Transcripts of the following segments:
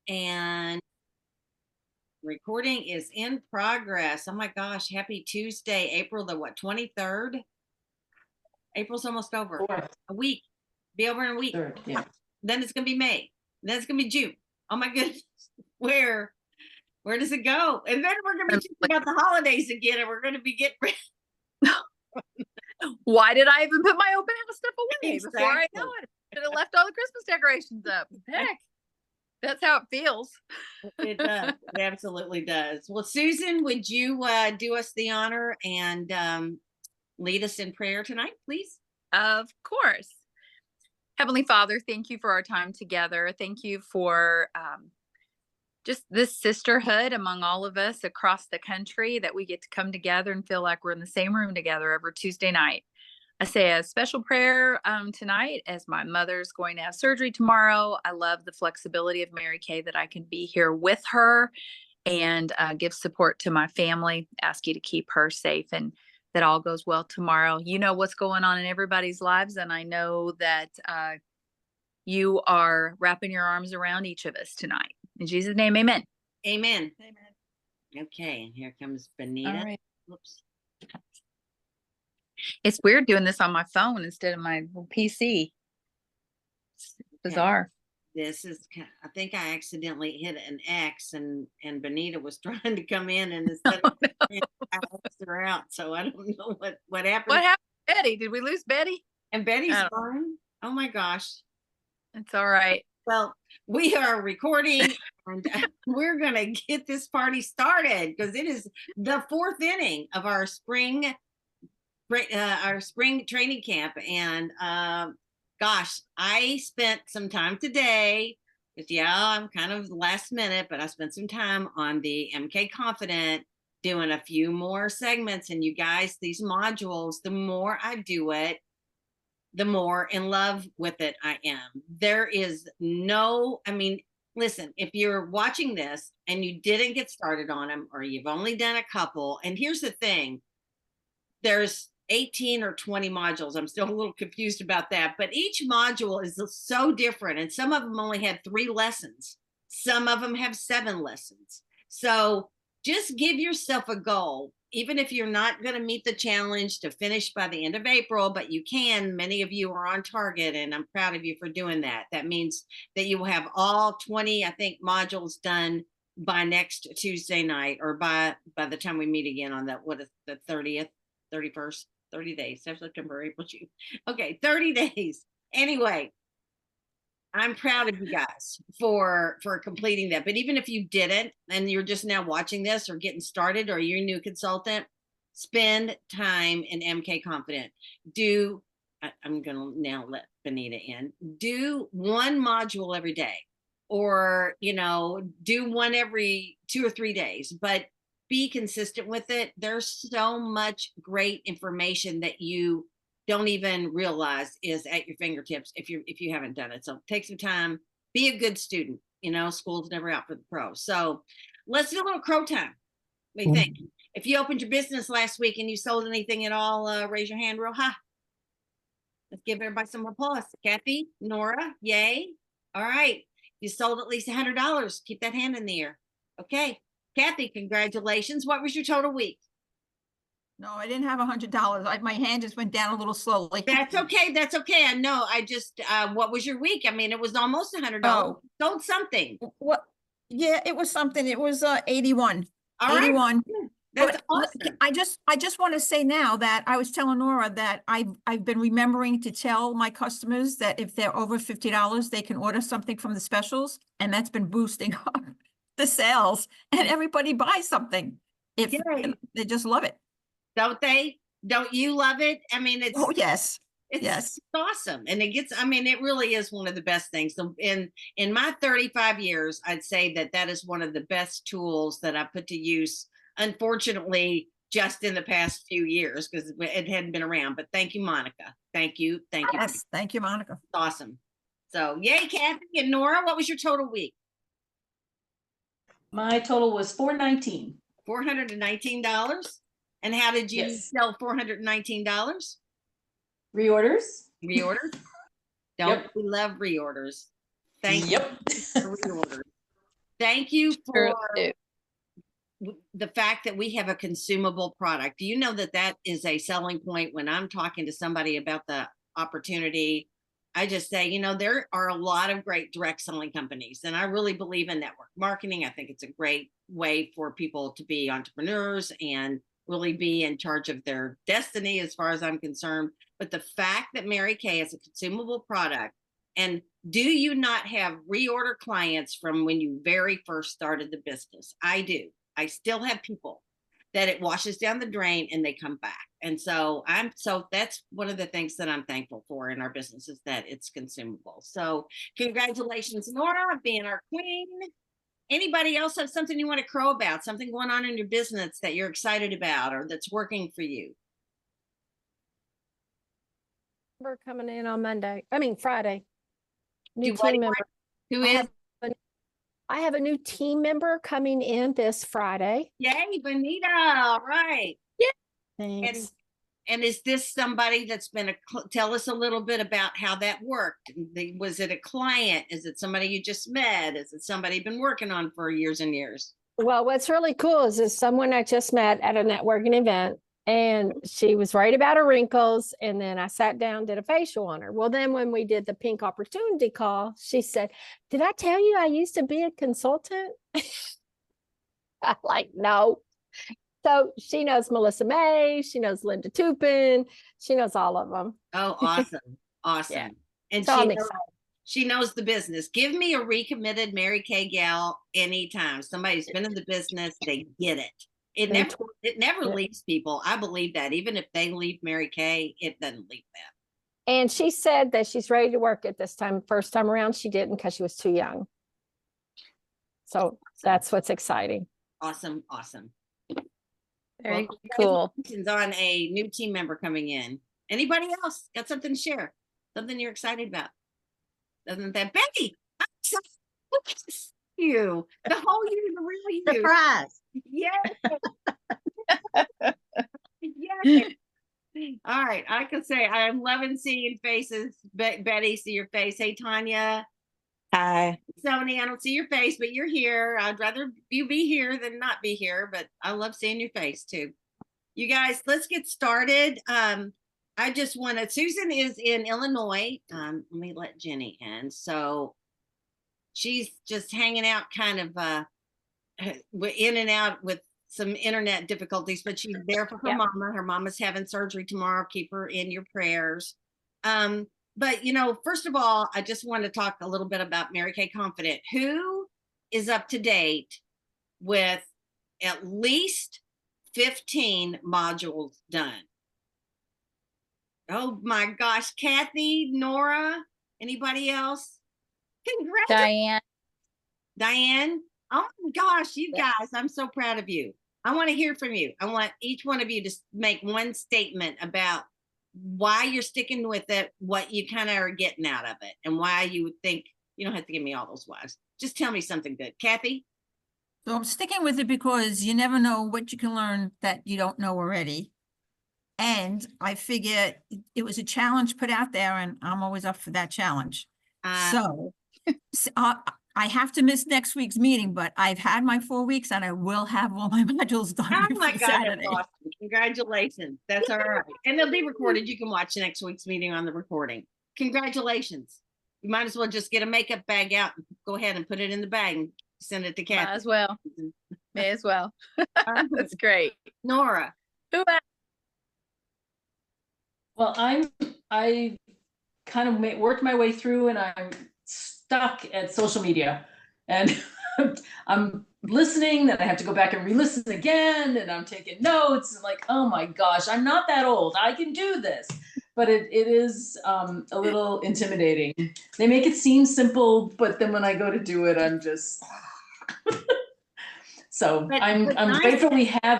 And recording is in progress. Oh my gosh, happy Tuesday, April the what, 23rd? April's almost over. Fourth, A week. Be over in a week. third, yeah. Then it's gonna be May. Then it's gonna be June. Oh my goodness. Where does it go? And then we're gonna be talking about the holidays again, and we're gonna be getting ready. Why did I even put my open house stuff away Exactly. before I know it? Should have left all the Christmas decorations up. Heck, that's how it feels. It does. It absolutely does. Well, Susan, would you do us the honor and lead us in prayer tonight, please? Of course. Heavenly Father, thank you for our time together. Thank you for just this sisterhood among all of us across the country, that we get to come together and feel like we're in the same room together every Tuesday night. I say a special prayer tonight, as my mother's going to have surgery tomorrow. I love the flexibility of Mary Kay, that I can be here with her and give support to my family. Ask you to keep her safe, and that all goes well tomorrow. You know what's going on in everybody's lives, and I know that you are wrapping your arms around each of us tonight. In Jesus' name, amen. Amen. Amen. Okay, and here comes Benita. All right. Whoops. It's weird doing this on my phone instead of my PC. It's bizarre. This is, I think I accidentally hit an X, and Benita was trying to come in, and instead of I X'd her out. So I don't know what happened. What happened to Betty? Did we lose Betty? And Betty's fine. Oh my gosh. It's all right. Well, we are recording, and we're going to get this party started, because it is the fourth inning of our spring training camp. And gosh, I spent some time today, because I'm kind of last minute, but I spent some time on the MK Confident doing a few more segments. And you guys, these modules, the more I do it, the more in love with it I am. There is no, listen, if you're watching this and you didn't get started on them, or you've only done a couple, and here's the thing, there's 18 or 20 modules. I'm still a little confused about that, but each module is so different. And some of them only had 3 lessons. Some of them have 7 lessons. So just give yourself a goal. Even if you're not going to meet the challenge to finish by the end of April, but you can, many of you are on target, and I'm proud of you for doing that. That means that you will have all 20, I think, modules done by next Tuesday night, or by the time we meet again on what is the 30th, 31st, 30 days, September, April, June. Okay, 30 days. Anyway, I'm proud of you guys for completing that. But even if you didn't, and you're just now watching this or getting started, or you're a new consultant, spend time in MK Confident. I'm going to now let Benita in. Do one module every day, or, do one every 2 or 3 days, but be consistent with it. There's so much great information that you don't even realize is at your fingertips if you haven't done it. So take some time, be a good student. School's never out for the pros. So let's do a little crow time. What do you think? If you opened your business last week and you sold anything at all, raise your hand real high. Let's give everybody some applause. Kathy, Nora, yay. All right. You sold at least $100. Keep that hand in the air. Okay. Kathy, congratulations. What was your total week? No, I didn't have $100. My hand just went down a little slowly. That's okay. That's okay. I know. I just, what was your week? It was almost $100. Oh. Sold something. What? Yeah, it was something. It was 81. All 81. Right. That's awesome. I just want to say now that I was telling Nora that I've been remembering to tell my customers that if they're over $50, they can order something from the specials, and that's been boosting up the sales, and everybody buys something. They just love it. Don't they? Don't you love it? It's, oh yes, it's awesome. And it really is one of the best things. So in my 35 years, I'd say that is one of the best tools that I put to use. Unfortunately, just in the past few years, because it hadn't been around. But thank you, Monica. Thank you. Yes, thank you, Monica. It's awesome. So yay, Kathy and Nora. What was your total week? My total was $419. $419. And how did you sell $419? Reorders. Don't we love reorders? Thank you for reorders. Thank you Sure for do. the fact that we have a consumable product. Do you know that that is a selling point when I'm talking to somebody about the opportunity? I just say, there are a lot of great direct selling companies, and I really believe in network marketing. I think it's a great way for people to be entrepreneurs and really be in charge of their destiny, as far as I'm concerned. But the fact that Mary Kay is a consumable product, and do you not have reorder clients from when you very first started the business? I do. I still have people that it washes down the drain and they come back. And so that's one of the things that I'm thankful for in our business, is that it's consumable. So congratulations, Nora, being our queen. Anybody else have something you want to crow about, something going on in your business that you're excited about or that's working for you? Member coming in on Friday. New Do what? team member. Who I is? have, I have a new team member coming in this Friday. Yay, Benita. All right. Thanks. And is this somebody that's been tell us a little bit about how that worked? Was it a client? Is it somebody you just met? Is it somebody you've been working on for years and years? Well, what's really cool is someone I just met at a networking event, and she was right about her wrinkles. And then I sat down, did a facial on her. Well, then when we did the pink opportunity call, she said, "Did I tell you I used to be a consultant?" I'm like, no. So she knows Melissa May, she knows Linda Tupin, she knows all of them. Oh, awesome. Awesome. Yeah. And So I'm excited. she knows the business. Give me a recommitted Mary Kay gal anytime. Somebody's been in the business, they get it. It never Yeah. leaves people. I believe that. Even if they leave Mary Kay, it doesn't leave them. And she said that she's ready to work at this time. First time around, she didn't because she was too young. So that's what's exciting. Awesome. Awesome. Very Well, cool. congratulations on a new team member coming in. Anybody else got something to share? Something you're excited about? Other than that, Betty, I'm so excited to see you. The whole you, the real you. Surprise. Yeah. Yeah. All right. I can say I'm loving seeing faces. Betty, see your face. Hey, Tanya. Hi. Sony, I don't see your face, but you're here. I'd rather you be here than not be here, but I love seeing your face too. You guys, let's get started. I just wanted, Susan is in Illinois. Let me let Jenny in. So she's just hanging out kind of in and out with some internet difficulties, but she's there for her mama. Her mama's having surgery tomorrow. Keep her in your prayers. But first of all, I just want to talk a little bit about Mary Kay Confident. Who is up to date with at least 15 modules done? Oh my gosh, Kathy, Nora, anybody else? Congratulations. Diane. Oh my gosh, you guys, I'm so proud of you. I want to hear from you. I want each one of you to make one statement about why you're sticking with it, what you kind of are getting out of it, and why you would think. You don't have to give me all those whys. Just tell me something good. Kathy? So I'm sticking with it because you never know what you can learn that you don't know already. And I figure it was a challenge put out there, and I'm always up for that challenge. So I have to miss next week's meeting, but I've had my 4 weeks and I will have all my modules done. Oh my God, Saturday. that's awesome. Congratulations. That's all right. And they'll be recorded. You can watch next week's meeting on the recording. Congratulations. You might as well just get a makeup bag out and go ahead and put it in the bag and send it to Kathy. Might as well. May as well. That's great. Nora. Who else? Well, I kind of worked my way through, and I'm stuck at social media, and I'm listening, then I have to go back and re-listen again, and I'm taking notes, and like, oh my gosh, I'm not that old. I can do this. But it is a little intimidating. They make it seem simple, but then when I go to do it, I'm just so I'm grateful we have.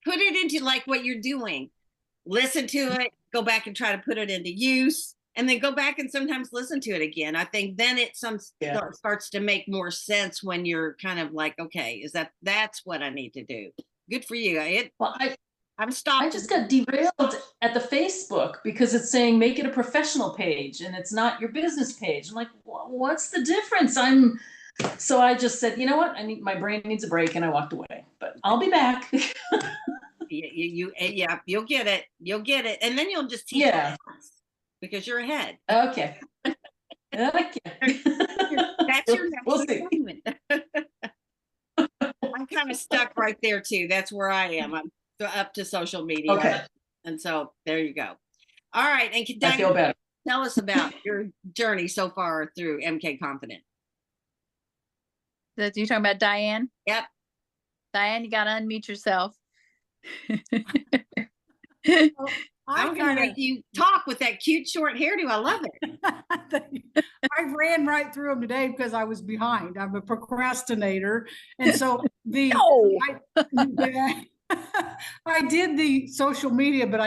Put it into like what you're doing. Listen to it, go back and try to put it into use, and then go back and sometimes listen to it again. I think then it starts to make more sense when you're kind of like, okay, that's what I need to do. Good for you. I'm stopped. I just got derailed at the Facebook because it's saying make it a professional page and it's not your business page. I'm like, what's the difference? I'm So I just said, you know what? My brain needs a break, and I walked away. But I'll be back. Yeah, you'll get it. You'll get it. And then you'll just teach Yeah. us because you're ahead. Okay. Okay. That's your next We'll see. assignment. I'm kind of stuck right there too. That's where I am. I'm up to social media. Okay. And so there you go. All right. And I feel Diane, better. tell us about your journey so far through MK Confident. So you talking about Diane? Yep. Diane, you gotta unmute yourself. I'm going to make you talk with that cute short hairdo. I love it. I ran right through them today because I was behind. I'm a procrastinator. And so No. I did the social media, but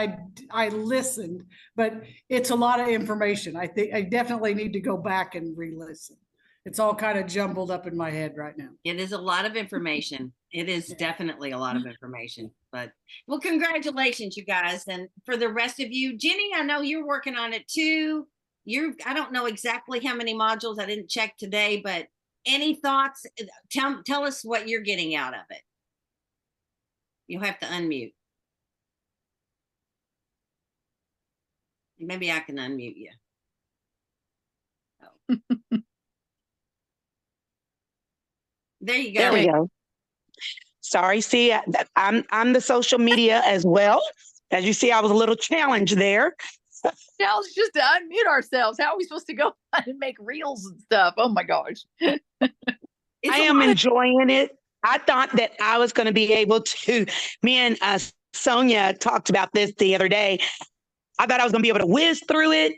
I listened, but it's a lot of information. I think I definitely need to go back and re-listen. It's all kind of jumbled up in my head right now. It is a lot of information. It is definitely a lot of information, but well, congratulations, you guys. And for the rest of you, Jenny, I know you're working on it too. I don't know exactly how many modules. I didn't check today, but any thoughts? Tell us what you're getting out of it. You'll have to unmute. Maybe I can unmute you. Oh. There you go. There we go. Sorry, see, I'm the social media as well. As you see, I was a little challenged there. Challenge just to unmute ourselves. How are we supposed to go and make reels and stuff? Oh my gosh. I am enjoying it. I thought that I was going to be able to, me and Sonia talked about this the other day. I thought I was going to be able to whiz through it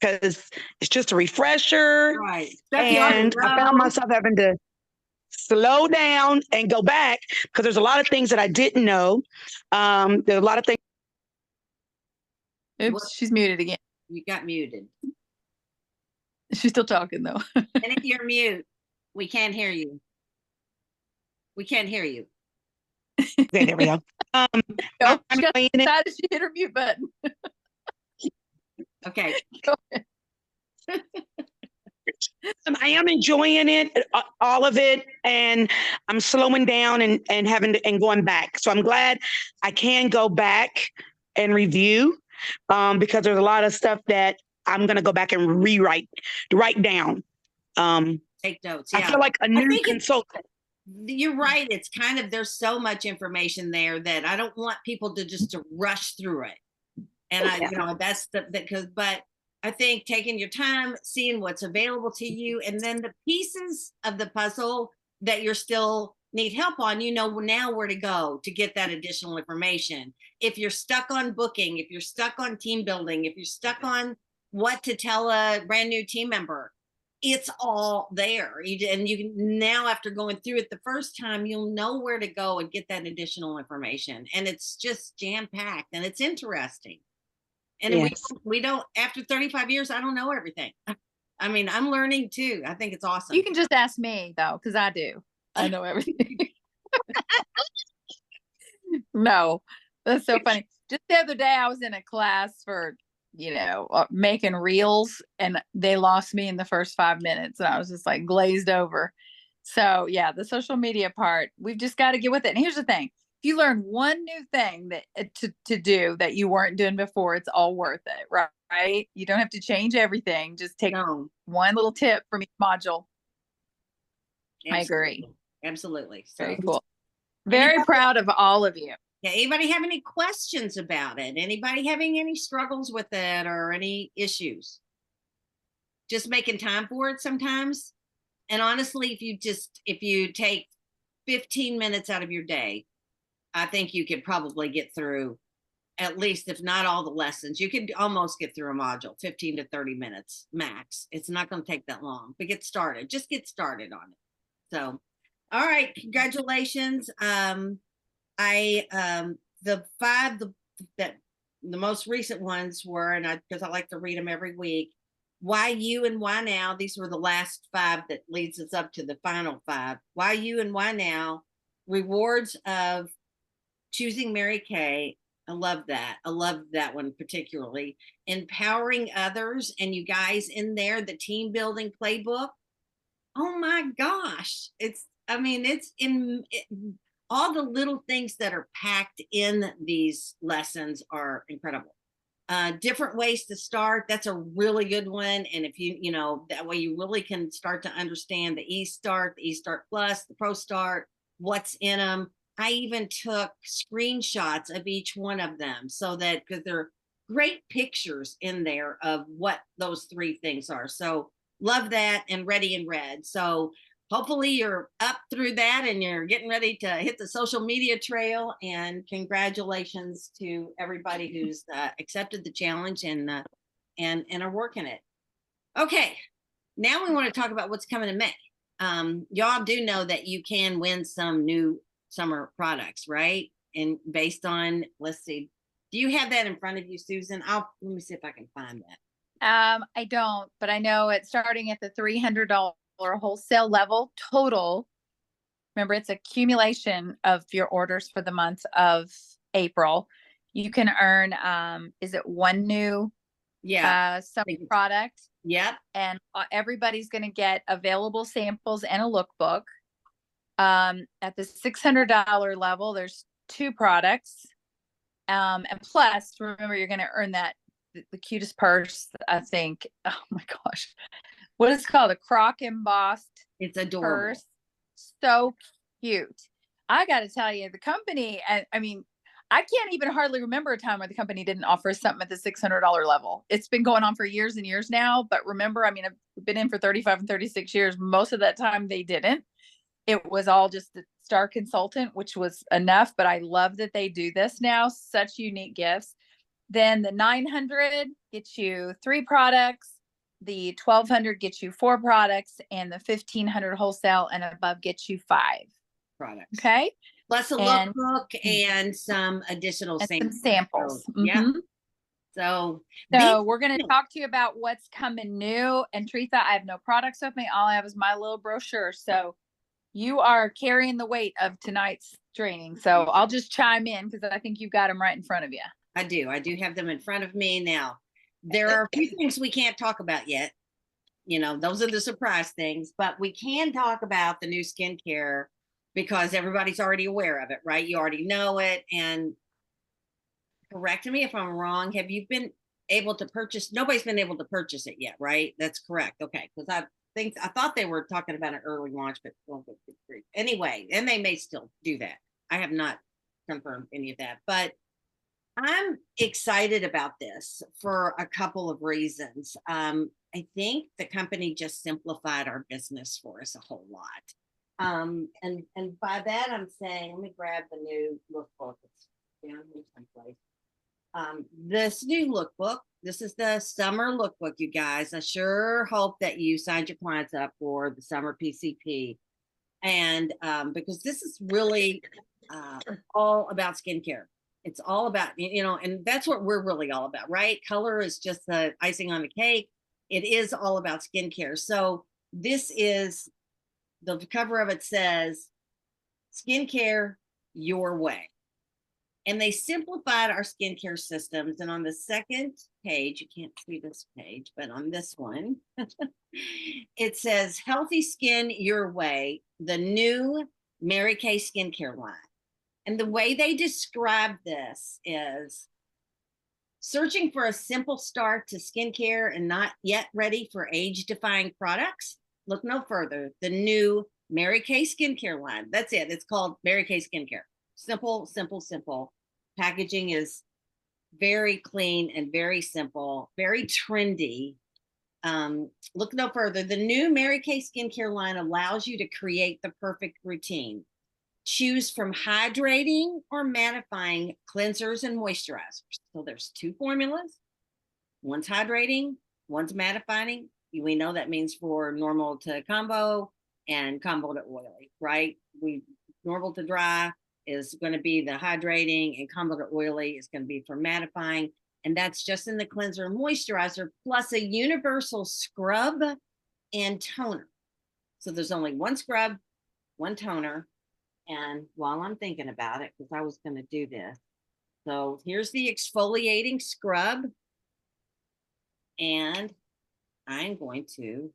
because it's just a refresher. Right. And I found myself having to slow down and go back because there's a lot of things that I didn't know. There's a lot of things. Oops, she's muted again. You got muted. She's still talking though. And if you're mute, we can't hear you. We can't hear you. Okay, there we go. Oh, she got excited she hit her mute button. Okay. I am enjoying it, all of it, and I'm slowing down and having to, and going back. So I'm glad I can go back and review because there's a lot of stuff that I'm going to go back and write down. Take notes. Yeah. I feel like a new consultant. You're right. It's kind of, there's so much information there that I don't want people to rush through it. And that's but I think taking your time, seeing what's available to you, and then the pieces of the puzzle that you're still need help on, now where to go to get that additional information. If you're stuck on booking, if you're stuck on team building, if you're stuck on what to tell a brand new team member, it's all there. And you can now, after going through it the first time, you'll know where to go and get that additional information. And it's just jam-packed and it's interesting. And yes. we don't, after 35 years, I don't know everything. I mean, I'm learning too. I think it's awesome. You can just ask me though, because I do. I know everything. No, that's so funny. Just the other day, I was in a class for, making reels, and they lost me in the first 5 minutes. And I was just like glazed over. So yeah, the social media part, we've just got to get with it. And here's the thing. If you learn one new thing that to do that you weren't doing before, it's all worth it, right? You don't have to change everything. Just take one little tip from each module. Absolutely. I agree. Absolutely. So, very cool. Very proud of all of you. Yeah. Anybody have any questions about it? Anybody having any struggles with it or any issues? Just making time for it sometimes. And honestly, if you take 15 minutes out of your day, I think you could probably get through at least, if not all the lessons. You could almost get through a module, 15 to 30 minutes max. It's not going to take that long, but just get started on it. So, all right. Congratulations. The most recent ones were, because I like to read them every week. Why you and why now? These were the last 5 that leads us up to the final 5. Why you and why now? Rewards of choosing Mary Kay. I love that. I love that one particularly. Empowering others, and you guys in there, the team building playbook. Oh my gosh. I mean, all the little things that are packed in these lessons are incredible. Different ways to start. That's a really good one. And if that way you really can start to understand the E-Start, the E-Start Plus, the Pro Start, what's in them. I even took screenshots of each one of them so that, because there are great pictures in there of what those three things are. So love that, and Ready and Red. So hopefully you're up through that and you're getting ready to hit the social media trail, and congratulations to everybody who's accepted the challenge and are working it. Okay, now we want to talk about what's coming in May. Y'all do know that you can win some new summer products, right? And based on, let's see, do you have that in front of you, Susan? Let me see if I can find that. I don't, but I know it's starting at the $300 wholesale level total. Remember, it's accumulation of your orders for the month of April. You can earn, is it one new summer product? Yep. And everybody's going to get available samples and a lookbook. At the $600 level, there's 2 products. And plus, remember, you're going to earn the cutest purse, I think. Oh my gosh. What is it called? A croc embossed. It's adorable. Purse. So cute. I got to tell you, the company, I mean, I can't even hardly remember a time where the company didn't offer something at the $600 level. It's been going on for years and years now. But remember, I mean, I've been in for 35 and 36 years. Most of that time they didn't. It was all just the Star Consultant, which was enough. But I love that they do this now. Such unique gifts. Then the 900 gets you 3 products. The 1200 gets you 4 products, and the 1500 wholesale and above gets you 5 products. Okay. Plus a lookbook and some additional samples. Yeah. Mm-hmm. So we're going to talk to you about what's coming new. And Teresa, I have no products with me. All I have is my little brochure. So you are carrying the weight of tonight's training. So I'll just chime in because I think you've got them right in front of you. I do have them in front of me now. There are a few things we can't talk about yet. Those are the surprise things, but we can talk about the new skincare because everybody's already aware of it, right? You already know it. And correct me if I'm wrong. Have you been able to purchase? Nobody's been able to purchase it yet, right? That's correct. Okay. Because I thought they were talking about an early launch, but anyway, and they may still do that. I have not confirmed any of that, but I'm excited about this for a couple of reasons. I think the company just simplified our business for us a whole lot. And by that I'm saying, let me grab the new lookbook. It's down here someplace. This new lookbook, this is the summer lookbook, you guys. I sure hope that you signed your clients up for the summer PCP. And because this is really all about skincare. It's all about, and that's what we're really all about, right? Color is just the icing on the cake. It is all about skincare. So this is, the cover of it says, skincare your way. And they simplified our skincare systems. And on the second page, you can't see this page, but on this one, it says healthy skin your way, the new Mary Kay skincare line. And the way they describe this is searching for a simple start to skincare and not yet ready for age-defying products? Look no further. The new Mary Kay skincare line. That's it. It's called Mary Kay Skincare. Simple, simple, simple. Packaging is very clean and very simple, very trendy. Look no further. The new Mary Kay skincare line allows you to create the perfect routine. Choose from hydrating or mattifying cleansers and moisturizers. So there's 2 formulas. One's hydrating, one's mattifying. We know that means for normal to combo and combo to oily, right? Normal to dry is going to be the hydrating, and combo to oily is going to be for mattifying. And that's just in the cleanser and moisturizer, plus a universal scrub and toner. So there's only one scrub, one toner. And while I'm thinking about it, because I was going to do this. So here's the exfoliating scrub. And I'm going to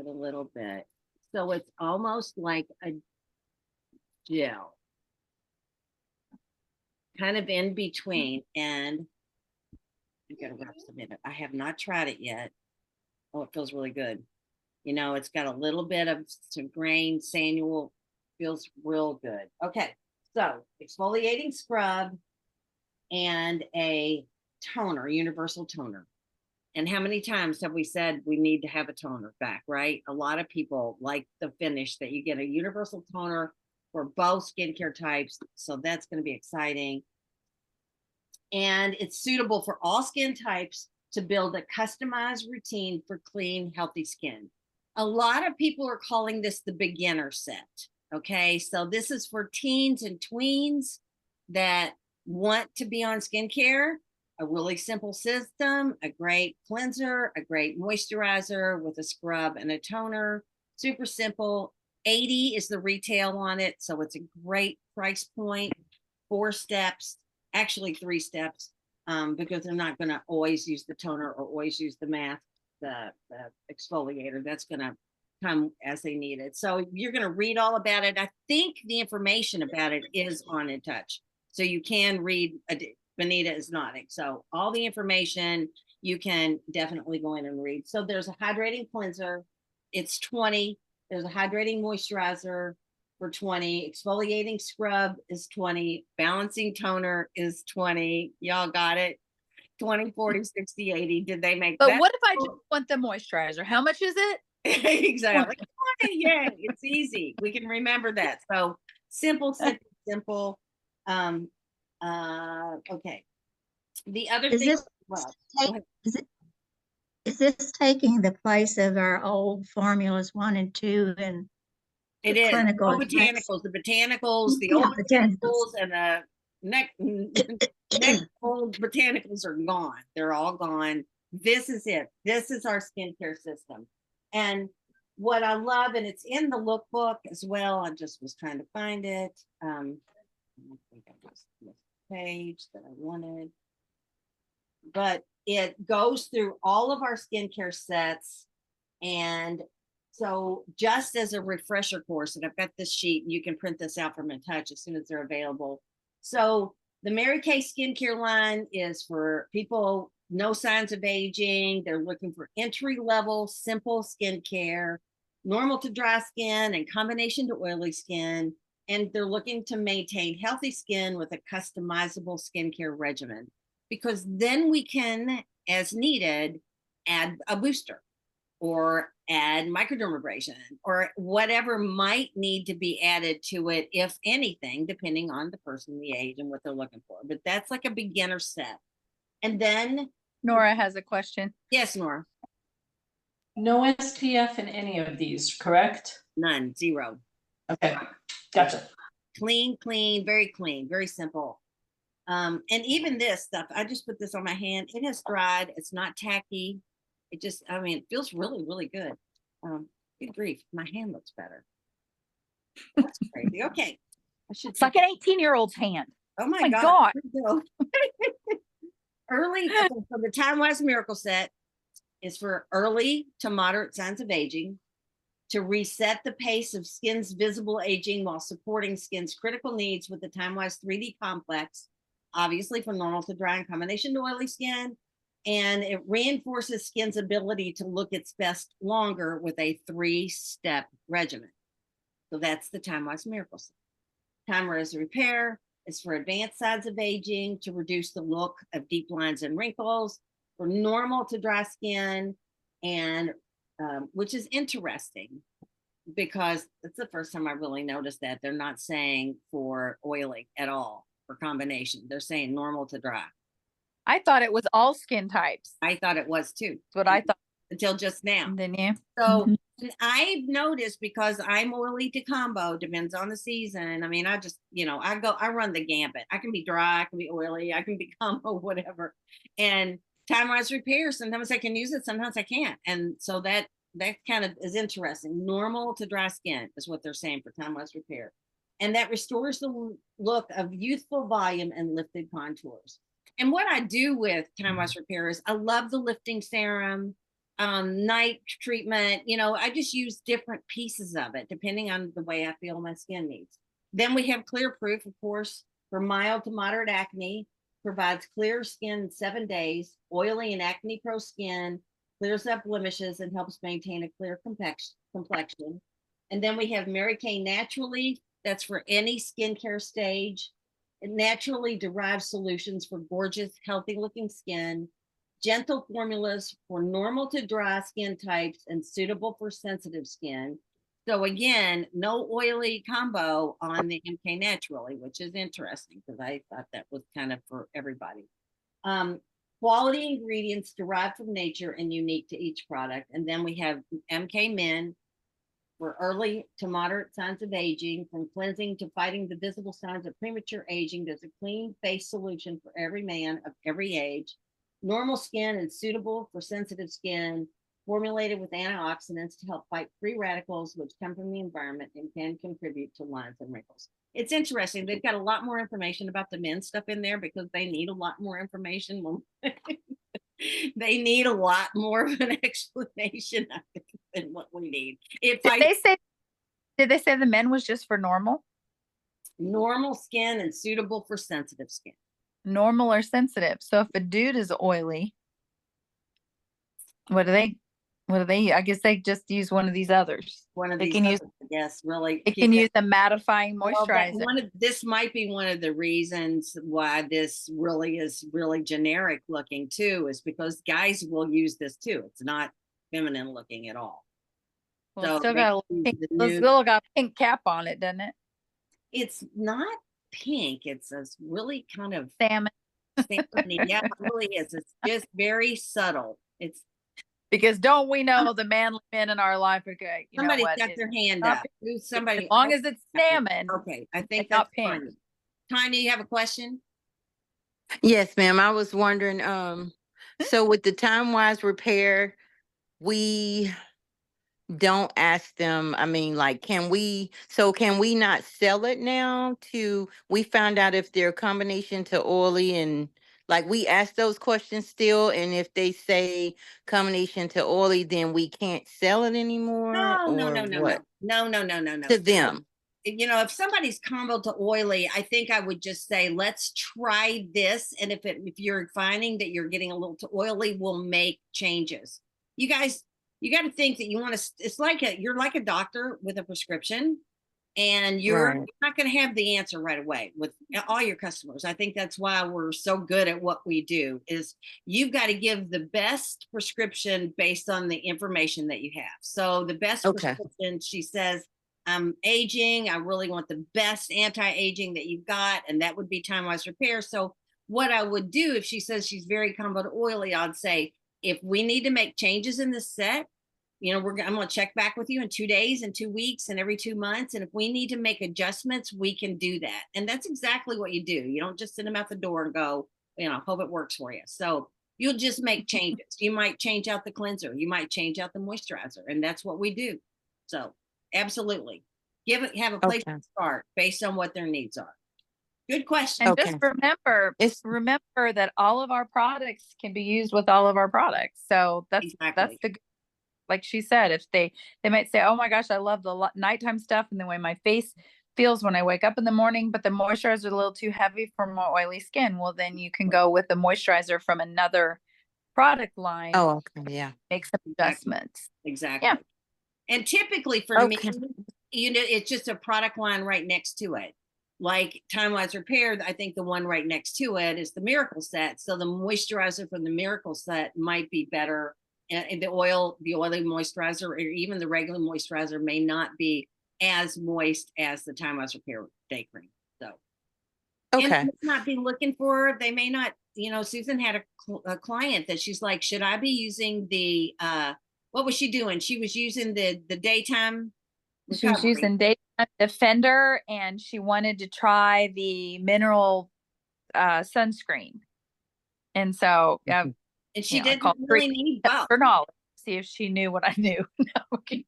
Put a little bit. So it's almost like a gel. Kind of in between. And I gotta wrap some in it. I have not tried it yet. Oh, it feels really good. You know, it's got a little bit of some grain, sandal, feels real good. Okay, so exfoliating scrub and a toner, universal toner. And how many times have we said we need to have a toner back, right? A lot of people like the finish that you get a universal toner for both skincare types. So that's going to be exciting. And it's suitable for all skin types to build a customized routine for clean, healthy skin. A lot of people are calling this the beginner set. Okay, so this is for teens and tweens that want to be on skincare. A really simple system, a great cleanser, a great moisturizer with a scrub and a toner. Super simple. 80 is the retail on it, so it's a great price point. 4 steps, actually 3 steps, because they're not going to always use the toner or always use the mask, the exfoliator. That's going to come as they need it. So you're going to read all about it. I think the information about it is on InTouch, so you can read. Benita is nodding. So all the information you can definitely go in and read. So there's a hydrating cleanser. It's 20. There's a hydrating moisturizer for 20. Exfoliating scrub is 20. Balancing toner is 20. Y'all got it? 20, 40, 60, 80. Did they make But that? what if I just want the moisturizer? How much is it? Exactly. 20, yay. It's easy. We can remember that. So simple, simple, simple. Okay. The other Is thing, this well, go take, ahead. is this taking the place of our old formulas 1 and 2 and It the is clinical all advice? botanicals, the botanicals, the Yeah, old botanicals. botanicals, and the next old botanicals are gone. They're all gone. This is it. This is our skincare system. And what I love, and it's in the lookbook as well. I just was trying to find it. I think I lost this page that I wanted. But it goes through all of our skincare sets. And so just as a refresher course, and I've got this sheet, you can print this out from InTouch as soon as they're available. So the Mary Kay skincare line is for people, no signs of aging. They're looking for entry level, simple skincare, normal to dry skin and combination to oily skin. And they're looking to maintain healthy skin with a customizable skincare regimen, because then we can, as needed, add a booster or add microdermabrasion or whatever might need to be added to it, if anything, depending on the person, the age, and what they're looking for. But that's like a beginner set. And then, Nora has a question. yes, Nora. No SPF in any of these, correct? None, 0. Okay, gotcha. Clean, clean, very clean, very simple. And even this stuff, I just put this on my hand. It has dried. It's not tacky. It just, I mean, it feels really, really good. Good grief, my hand looks better. That's crazy. Okay. I should. It's like an 18-year-old's hand. Oh my my God. Early, okay, so the Time-Wise Miracle Set is for early to moderate signs of aging, to reset the pace of skin's visible aging while supporting skin's critical needs with the Time-Wise 3D Complex, obviously for normal to dry and combination to oily skin. And it reinforces skin's ability to look its best longer with a 3-step regimen. So that's the Time-Wise Miracle Set. Time-Wise Repair is for advanced signs of aging, to reduce the look of deep lines and wrinkles, for normal to dry skin, and which is interesting because it's the first time I really noticed that they're not saying for oily at all for combination. They're saying normal to dry. I thought it was all skin types. I thought it was too. That's what I thought. Until just now. And then yeah. So Mhm. and I've noticed, because I'm oily to combo, depends on the season. I mean, I just, I run the gambit. I can be dry, I can be oily, I can be combo, whatever. And Time-Wise Repair, sometimes I can use it, sometimes I can't. And so that kind of is interesting. Normal to dry skin is what they're saying for Time-Wise Repair. And that restores the look of youthful volume and lifted contours. And what I do with Time-Wise Repair is I love the lifting serum. night treatment. I just use different pieces of it depending on the way I feel my skin needs. Then we have Clear Proof, of course, for mild to moderate acne, provides clear skin in 7 days, oily and acne prone skin, clears up blemishes and helps maintain a clear complexion. And then we have Mary Kay Naturally, that's for any skincare stage. Naturally derived solutions for gorgeous, healthy looking skin, gentle formulas for normal to dry skin types and suitable for sensitive skin. So again, no oily combo on the MK Naturally, which is interesting because I thought that was kind of for everybody. Quality ingredients derived from nature and unique to each product. And then we have MK Men for early to moderate signs of aging, from cleansing to fighting the visible signs of premature aging. There's a clean face solution for every man of every age. Normal skin and suitable for sensitive skin, formulated with antioxidants to help fight free radicals, which come from the environment and can contribute to lines and wrinkles. It's interesting. They've got a lot more information about the men's stuff in there because they need a lot more information. They need a lot more of an explanation, I think, than what we need. Did they say the men was just for normal? Normal skin and suitable for sensitive skin. Normal or sensitive. So if a dude is oily, what do they I guess they just use one of these others. One of They these can use, others, yes, really. it can use a mattifying moisturizer. This might be one of the reasons why this really is really generic looking too, is because guys will use this too. It's not feminine looking at all. Well, So it's still they got use pink, the this new- little got a pink cap on it, doesn't it? It's not pink. It's a really kind of Salmon. salmony. Yeah, it really is. It's just very subtle. It's Because don't we know the manly men in our life are good? You know somebody's what? got It's their hand not up. Who's somebody? as long as it's salmon. Okay, I think it's not that's pink. fine. Tanya, you have a question? Yes, ma'am. I was wondering, so with the time-wise repair, we don't ask them, I mean, like, can we not sell it now we found out if they're a combination to oily and like we ask those questions still, and if they say combination to oily, then we can't sell it anymore No. or what? No. To them. If somebody's combo to oily, I think I would just say, let's try this. And if you're finding that you're getting a little too oily, we'll make changes. You guys, you got to think that you want to, it's like you're like a doctor with a prescription, and you're Right. not going to have the answer right away with all your customers. I think that's why we're so good at what we do, is you've got to give the best prescription based on the information that you have. So the best Okay. prescription, she says, I'm aging. I really want the best anti-aging that you've got. And that would be time-wise repair. So what I would do, if she says she's very combo to oily, I'd say, if we need to make changes in this set, I'm going to check back with you in 2 days and 2 weeks and every 2 months. And if we need to make adjustments, we can do that. And that's exactly what you do. You don't just send them out the door and go, hope it works for you. So you'll just make changes. You might change out the cleanser. You might change out the moisturizer. And that's what we do. So absolutely. Have a place Okay. to start based on what their needs are. Good question. And Okay. just remember that all of our products can be used with all of our products. So that's Exactly. the, like she said, if they might say, oh my gosh, I love the nighttime stuff and the way my face feels when I wake up in the morning, but the moisturizer is a little too heavy for more oily skin. Well, then you can go with the moisturizer from another product line. Oh, okay. Yeah. Make some adjustments. Exactly. Yeah. And typically for me, Okay. it's just a product line right next to it. Like Time-Wise Repair, I think the one right next to it is the Miracle Set. So the moisturizer from the Miracle Set might be better. And the oily moisturizer, or even the regular moisturizer, may not be as moist as the Time-Wise Repair day cream. So, Okay. and not be looking for, they may not, Susan had a client that she's like, should I be using the, what was she doing? She was using the daytime. She was using Daytime Defender, and she wanted to try the mineral sunscreen. And so, And she I didn't called really need both. for knowledge, see if she knew what I knew. No, okay.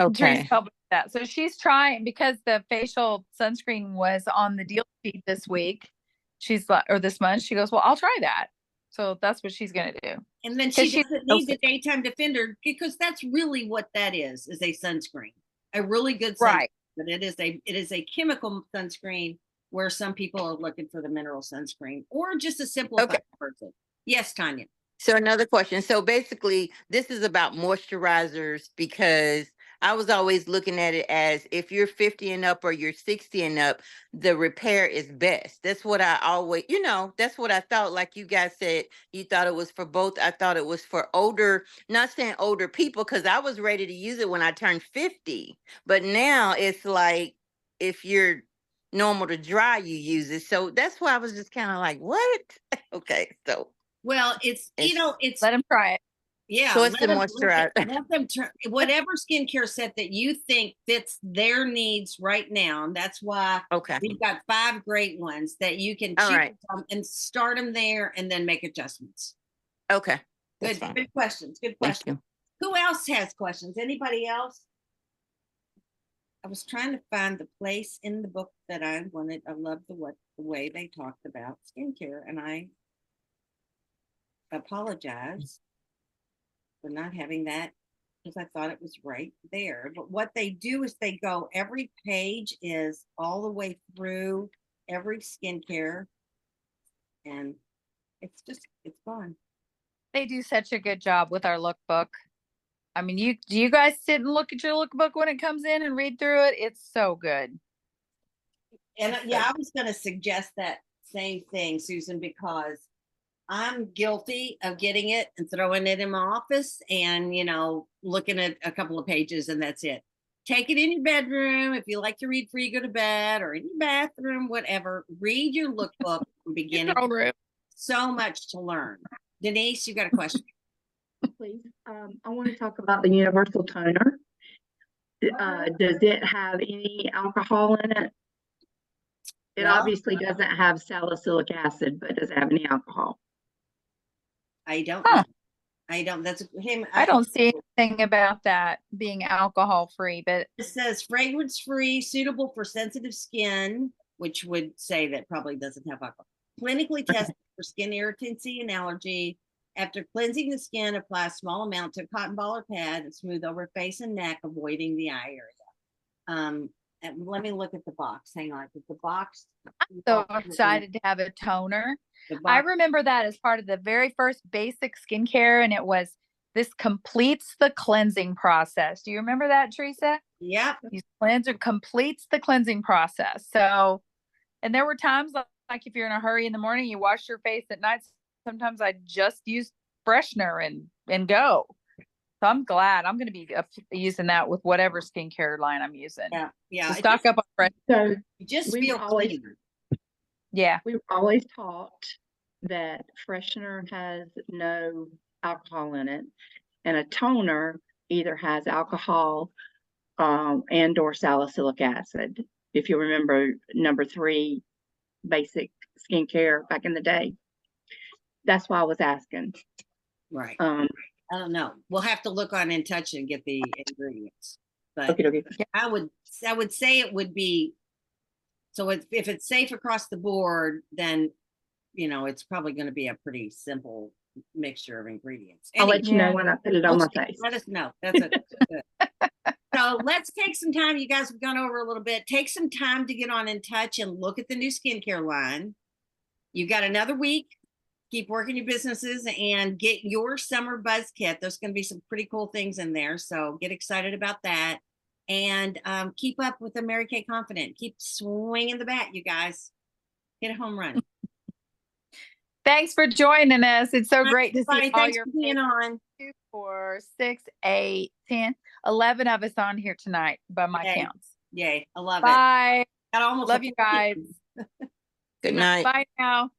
Okay. Helped with that. So she's trying, because the facial sunscreen was on the deal sheet this week. She's like, or this month, she goes, well, I'll try that. So that's what she's gonna do. And then 'Cause she she- doesn't need the daytime defender because that's really what that is a sunscreen, a really good sunscreen. Right. But it is a chemical sunscreen where some people are looking for the mineral sunscreen or just a simplified version. Yes, Tanya. So another question. So basically, this is about moisturizers because I was always looking at it as if you're 50 and up or you're 60 and up, the repair is best. That's what I always, that's what I thought. Like you guys said, you thought it was for both. I thought it was for older, not saying older people, because I was ready to use it when I turned 50. But now it's like if you're normal to dry, you use it. So that's why I was just kind of like, what? Okay, so. Well, it's Let him try it. yeah. So it's the let moisturizer. them turn whatever skincare set that you think fits their needs right now. And that's why Okay. we've got 5 great ones that you can All choose right. from and start them there and then make adjustments. Okay. That's Good, fine. good questions. Good Thank questions. you. Who else has questions? Anybody else? I was trying to find the place in the book that I wanted. I love the way they talked about skincare, and I apologize for not having that because I thought it was right there. But what they do is they go, every page is all the way through every skincare, and it's fun. They do such a good job with our lookbook. I mean, do you guys sit and look at your lookbook when it comes in and read through it? It's so good. And yeah, I was going to suggest that same thing, Susan, because I'm guilty of getting it and throwing it in my office and, looking at a couple of pages and that's it. Take it in your bedroom. If you like to read before you go to bed or in your bathroom, whatever, read your lookbook from beginning. So much to learn. Denise, you got a question? Please. I want to talk about the universal toner. Does it have any alcohol in it? It Well, obviously doesn't have salicylic acid, but does it have any alcohol? I don't. I don't. That's him. I don't see anything about that being alcohol free, but it says fragrance free, suitable for sensitive skin, which would say that probably doesn't have alcohol. Clinically tested for skin irritancy and allergy. After cleansing the skin, apply a small amount to a cotton ball or pad and smooth over face and neck, avoiding the eye area. And let me look at the box. Hang on. The box. so excited to have a toner. I remember that as part of the very first basic skincare, and it was this completes the cleansing process. Do you remember that, Teresa? Yep. These cleanser completes the cleansing process. So, and there were times like if you're in a hurry in the morning, you wash your face at night. Sometimes I just use freshener and go. So I'm glad I'm going to be using that with whatever skincare line I'm using. Yeah. Yeah. So stock up on fresh. So Just we've feel always, clean. Yeah. we've always taught that freshener has no alcohol in it, and a toner either has alcohol and or salicylic acid. If you remember number 3 basic skincare back in the day. That's why I was asking. Right. I don't know. We'll have to look on In Touch and get the ingredients. But Okay. I would say it would be. So if it's safe across the board, then it's probably going to be a pretty simple mixture of ingredients. I'll let you know when I put it on my face. Let us know. That's it. So let's take some time. You guys have gone over a little bit. Take some time to get on In Touch and look at the new skincare line. You've got another week. Keep working your businesses and get your summer buzz kit. There's going to be some pretty cool things in there. So get excited about that. And keep up with the Mary Kay Confident. Keep swinging the bat, you guys. Hit a home run. Thanks for joining us. It's so great to see all Thanks your for being on. 2, 4, 6, 8, 10, 11 of us on here tonight by my counts. Yay. I love it. Bye. Got almost Love you guys. Good night. Bye now.